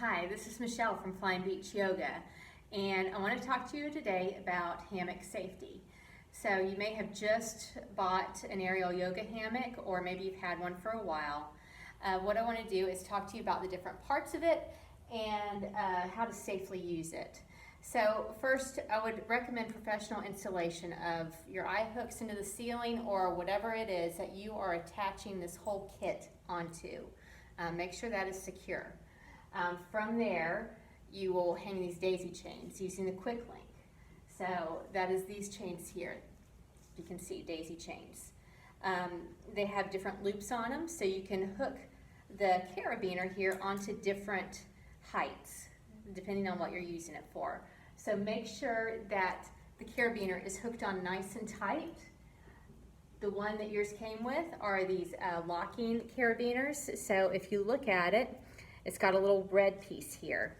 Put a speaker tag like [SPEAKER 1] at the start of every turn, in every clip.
[SPEAKER 1] Hi, this is Michelle from Flying Beach Yoga, and I want to talk to you today about hammock safety. So you may have just bought an aerial yoga hammock, or maybe you've had one for a while. What I want to do is talk to you about the different parts of it and how to safely use it. So first, I would recommend professional installation of your eye hooks into the ceiling or whatever it is that you are attaching this whole kit onto. Make sure that is secure. From there, you will hang these daisy chains using the quick link. So that is these chains here. You can see daisy chains. They have different loops on them, so you can hook the carabiner here onto different heights, depending on what you're using it for. So make sure that the carabiner is hooked on nice and tight. The one that yours came with are these locking carabiners. So if you look at it, it's got a little red piece here.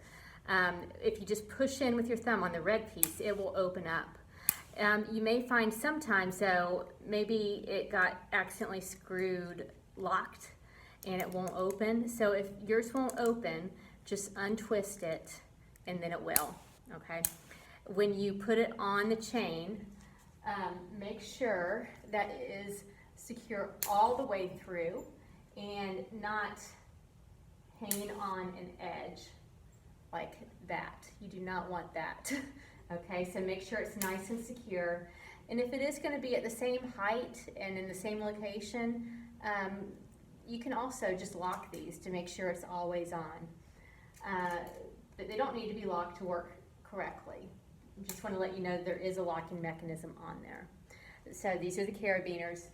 [SPEAKER 1] If you just push in with your thumb on the red piece, it will open up. You may find sometimes though, maybe it got accidentally screwed locked and it won't open. So if yours won't open, just untwist it and then it will, okay? When you put it on the chain, make sure that it is secure all the way through and not hanging on an edge like that. You do not want that. Okay, so make sure it's nice and secure. And if it is going to be at the same height and in the same location, you can also just lock these to make sure it's always on. But they don't need to be locked to work correctly. Just want to let you know there is a locking mechanism on there. So these are the carabiners.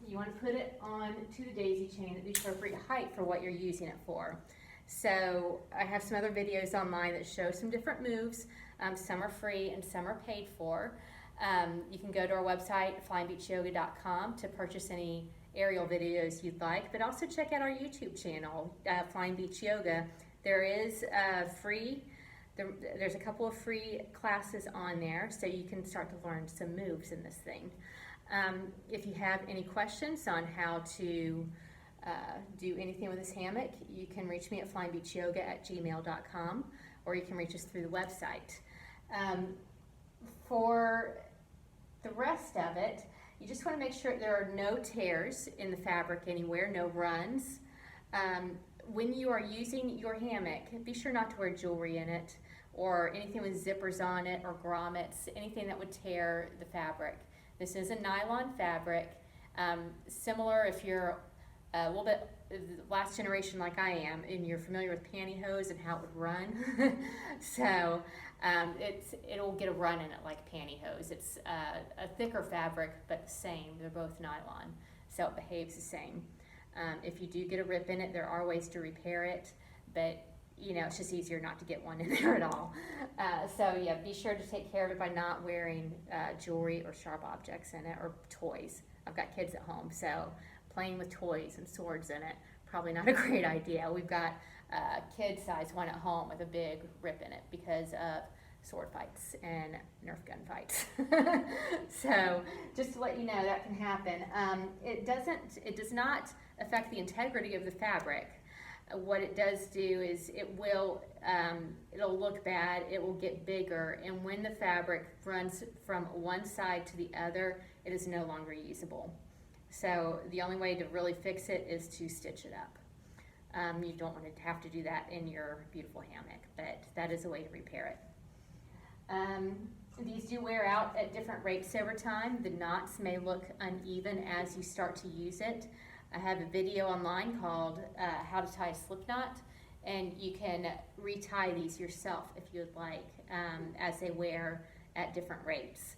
[SPEAKER 1] You want to put it on to the daisy chain at the appropriate height for what you're using it for. So I have some other videos online that show some different moves. Some are free and some are paid for. You can go to our website, flyingbeachyoga.com, to purchase any aerial videos you'd like, but also check out our YouTube channel, Flying Beach Yoga. There is there's a couple of free classes on there, so you can start to learn some moves in this thing. If you have any questions on how to do anything with this hammock, you can reach me at flyingbeachyoga@gmail.com, or you can reach us through the website. For the rest of it, you just want to make sure there are no tears in the fabric anywhere, no runs. When you are using your hammock, be sure not to wear jewelry in it or anything with zippers on it or grommets, anything that would tear the fabric. This is a nylon fabric, similar if you're a little bit last generation like I am and you're familiar with pantyhose and how it would run. So it'll get a run in it like pantyhose. It's a thicker fabric but the same. They're both nylon, so it behaves the same. If you do get a rip in it, there are ways to repair it, but you know, it's just easier not to get one in there at all. So yeah, be sure to take care of it by not wearing jewelry or sharp objects in it or toys. I've got kids at home, so playing with toys and swords in it, probably not a great idea. We've got a kid-sized one at home with a big rip in it because of sword fights and Nerf gun fights. So just to let you know, that can happen. It does not affect the integrity of the fabric. What it does do is it'll look bad, it will get bigger, and when the fabric runs from one side to the other, it is no longer usable. So the only way to really fix it is to stitch it up. You don't want to have to do that in your beautiful hammock, but that is a way to repair it. These do wear out at different rates over time. The knots may look uneven as you start to use it. I have a video online called How to Tie a Slip Knot, and you can retie these yourself if you'd like, as they wear at different rates.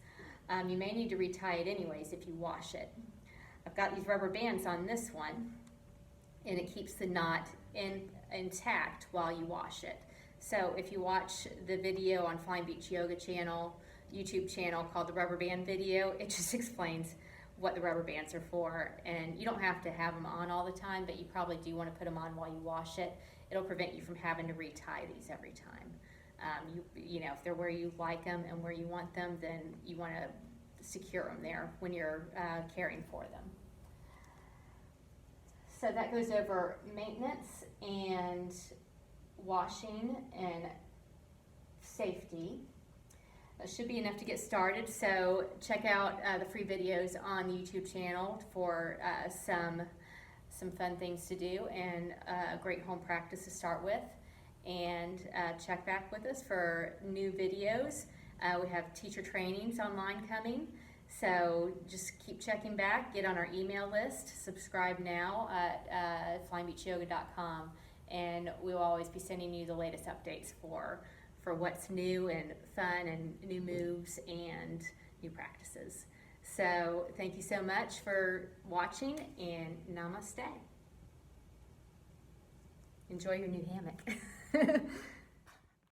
[SPEAKER 1] You may need to retie it anyways if you wash it. I've got these rubber bands on this one, and it keeps the knot intact while you wash it. So if you watch the video on Flying Beach Yoga channel, YouTube channel called the Rubber Band Video, it just explains what the rubber bands are for, and you don't have to have them on all the time, but you probably do want to put them on while you wash it. It'll prevent you from having to retie these every time. You know, if they're where you like them and where you want them, then you want to secure them there when you're caring for them. So that goes over maintenance and washing and safety. That should be enough to get started, so check out the free videos on the YouTube channel for some fun things to do and a great home practice to start with. And check back with us for new videos. We have teacher trainings online coming, so just keep checking back, get on our email list, subscribe now at flyingbeachyoga.com, and we'll always be sending you the latest updates for what's new and fun and new moves and new practices. So thank you so much for watching, and namaste. Enjoy your new hammock.